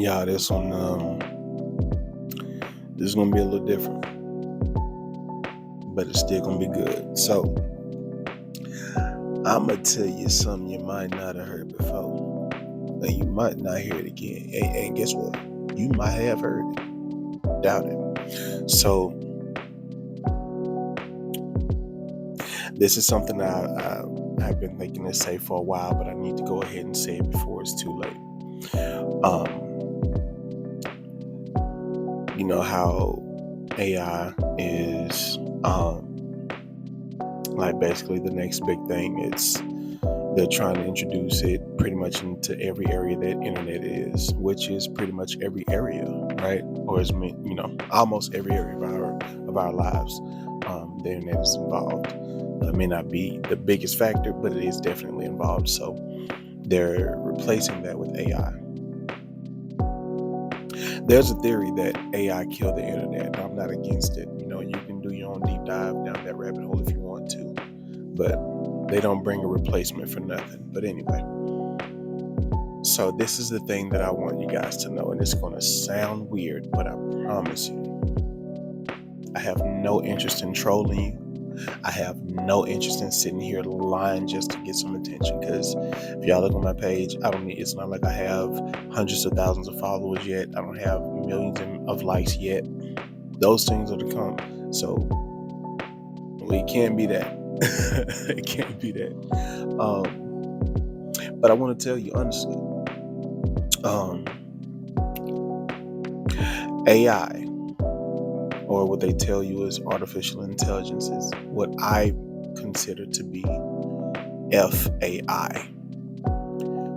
Yeah, this is gonna be a little different, but it's still gonna be good. So I'm gonna tell you something you might not have heard before, and you might not hear it again. And guess what? You might have heard it. Doubt it. So this is something I've been thinking to say for a while, but I need to go ahead and say it before it's too late. You know how AI is like basically the next big thing. They're trying to introduce it pretty much into every area that internet is, which is pretty much every area, right? Or is almost every area of our lives. The internet is involved. It may not be the biggest factor, but it is definitely involved. So they're replacing that with AI. There's a theory that AI killed the internet. I'm not against it. You can do your own deep dive down that rabbit hole if you want to, but they don't bring a replacement for nothing. But anyway, so this is the thing that I want you guys to know, and it's going to sound weird, but I promise you, I have no interest in trolling you. I have no interest in sitting here lying just to get some attention, because if y'all look on my page, it's not like I have hundreds of thousands of followers yet. I don't have millions of likes yet. Those things are to come. So it can't be that. It can't be that. But I want to tell you honestly, AI, or what they tell you is artificial intelligence, is what I consider to be FAI,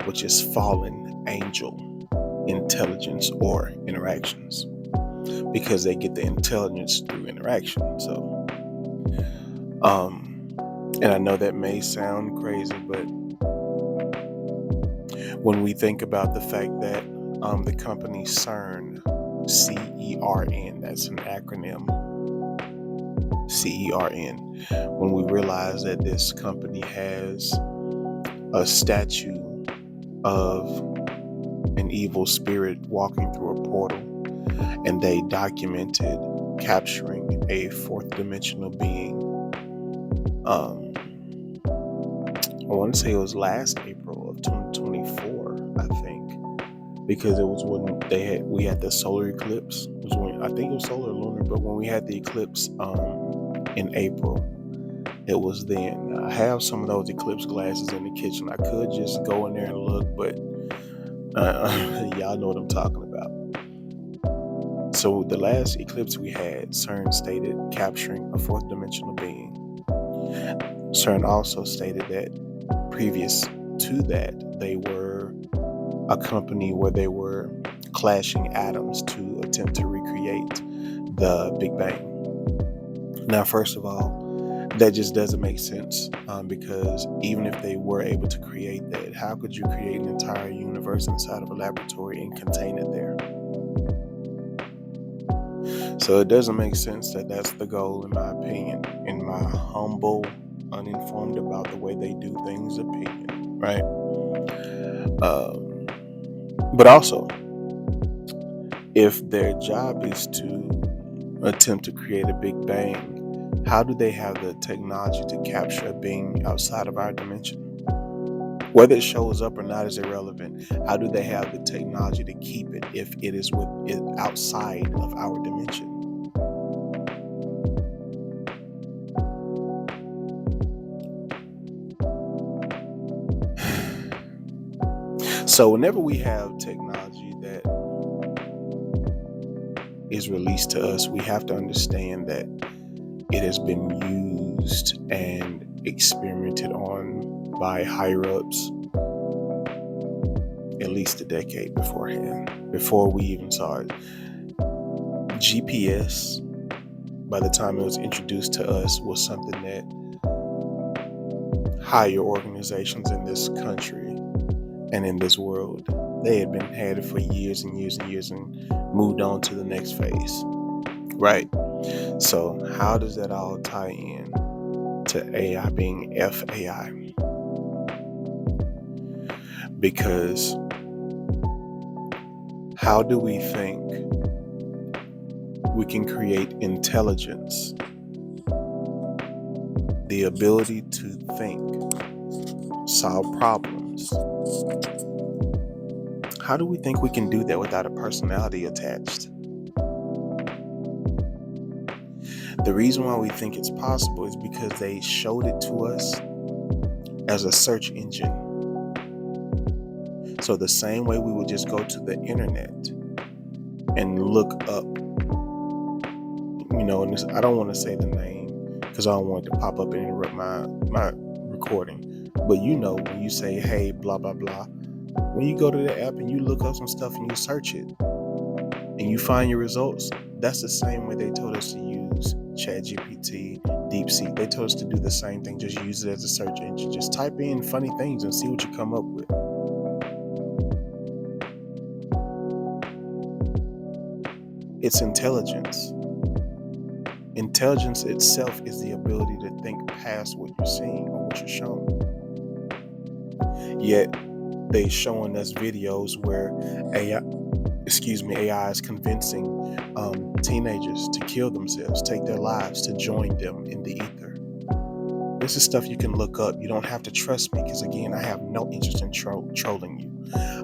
which is fallen angel intelligence or interactions, because they get the intelligence through interaction. So, and I know that may sound crazy, but when we think about the fact that the company CERN, CERN, that's an acronym, CERN, when we realize that this company has a statue of an evil spirit walking through a portal, and they documented capturing a fourth dimensional being. I want to say it was last April of 2024, I think, because it was when we had the solar eclipse. It was when, I think it was solar or lunar, but when we had the eclipse in April, it was then. I have some of those eclipse glasses in the kitchen. I could just go in there and look, but y'all know what I'm talking about. So the last eclipse we had, CERN stated capturing a fourth dimensional being. CERN also stated that previous to that, they were a company where they were clashing atoms to attempt to recreate the Big Bang. Now, first of all, that just doesn't make sense, because even if they were able to create that, how could you create an entire universe inside of a laboratory and contain it there? So it doesn't make sense that that's the goal, in my opinion, in my humble, uninformed about the way they do things opinion, right? But also, if their job is to attempt to create a Big Bang, how do they have the technology to capture a being outside of our dimension? Whether it shows up or not is irrelevant. How do they have the technology to keep it if it is outside of our dimension? So whenever we have technology that is released to us, we have to understand that it has been used and experimented on by higher ups at least a decade beforehand, before we even saw it. GPS, by the time it was introduced to us, was something that higher organizations in this country and in this world, they had it for years and years and years, and moved on to the next phase, right? So how does that all tie in to AI being FAI? Because How do we think we can create intelligence, the ability to think, solve problems? How do we think we can do that without a personality attached? The reason why we think it's possible is because they showed it to us as a search engine. So the same way we would just go to the internet and look up, and I don't want to say the name because I don't want it to pop up and interrupt my recording. But when you say, hey, blah, blah, blah, when you go to the app and you look up some stuff and you search it and you find your results, that's the same way they told us to use ChatGPT, DeepSeek. They told us to do the same thing, just use it as a search engine. Just type in funny things and see what you come up with. It's intelligence. Intelligence itself is the ability to think past what you're seeing or what you're shown. Yet they showing us videos where AI is convincing teenagers to kill themselves, take their lives, to join them in the ether. This is stuff you can look up. You don't have to trust me because, again, I have no interest in trolling you.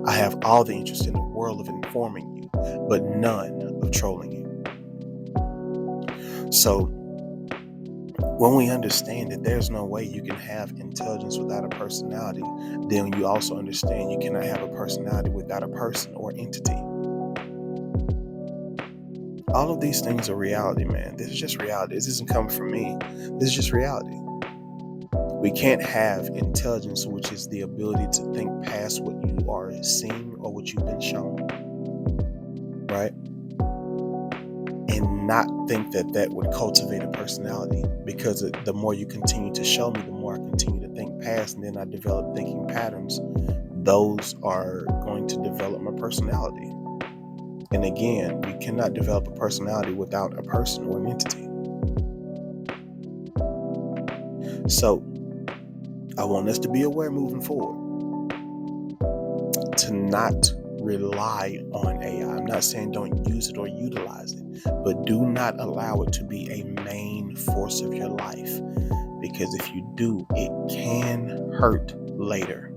I have all the interest in the world of informing you, but none of trolling you. So when we understand that there's no way you can have intelligence without a personality, then you also understand you cannot have a personality without a person or entity. All of these things are reality, man. This is just reality. This isn't coming from me. This is just reality. We can't have intelligence, which is the ability to think past what you are seeing or what you've been shown, right? And not think that would cultivate a personality, because the more you continue to show me, the more I continue to think past, and then I develop thinking patterns. Those are going to develop my personality. And again, we cannot develop a personality without a person or an entity. So I want us to be aware moving forward to not rely on AI. I'm not saying don't use it or utilize it, but do not allow it to be a main force of your life, because if you do, it can hurt later.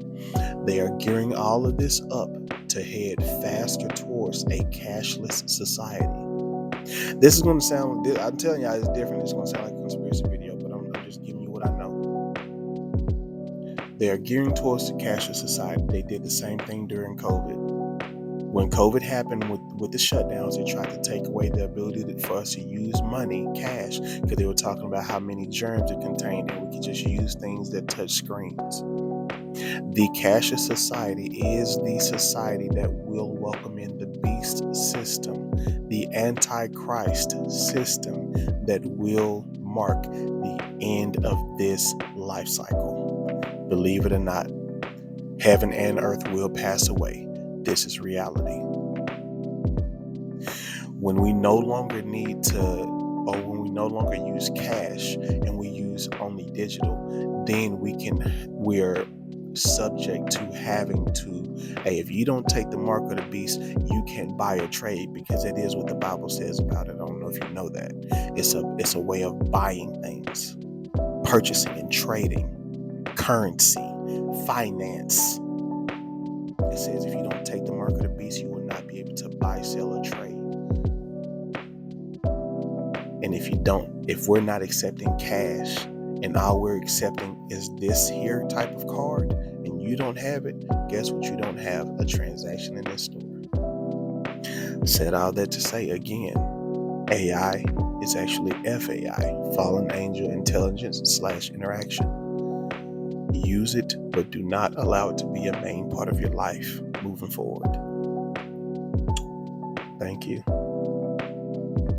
They are gearing all of this up to head faster towards a cashless society. This is going to sound, I'm telling you, it's different. It's going to sound like a conspiracy video, but I'm just giving you what I know. They are gearing towards the cashless society. They did the same thing during COVID. When COVID happened with the shutdowns, they tried to take away the ability for us to use money, cash, because they were talking about how many germs it contained, and we could just use things that touch screens. The cashless society is the society that will welcome in the beast system, the antichrist system that will mark the end of this life cycle. Believe it or not, heaven and earth will pass away. This is reality. When we no longer when we no longer use cash and we use only digital, then we're subject to having to, hey, if you don't take the mark of the beast, you can't buy or trade, because that is what the Bible says about it. I don't know if you know that. It's a way of buying things, purchasing and trading, currency, finance. It says if you don't take the mark of the beast, you will not be able to buy, sell, or trade. And if we're not accepting cash, and all we're accepting is this here type of card, and you don't have it, guess what? You don't have a transaction in this store. Said all that to say, again, AI is actually FAI, Fallen Angel Intelligence / Interaction. Use it, but do not allow it to be a main part of your life moving forward. Thank you.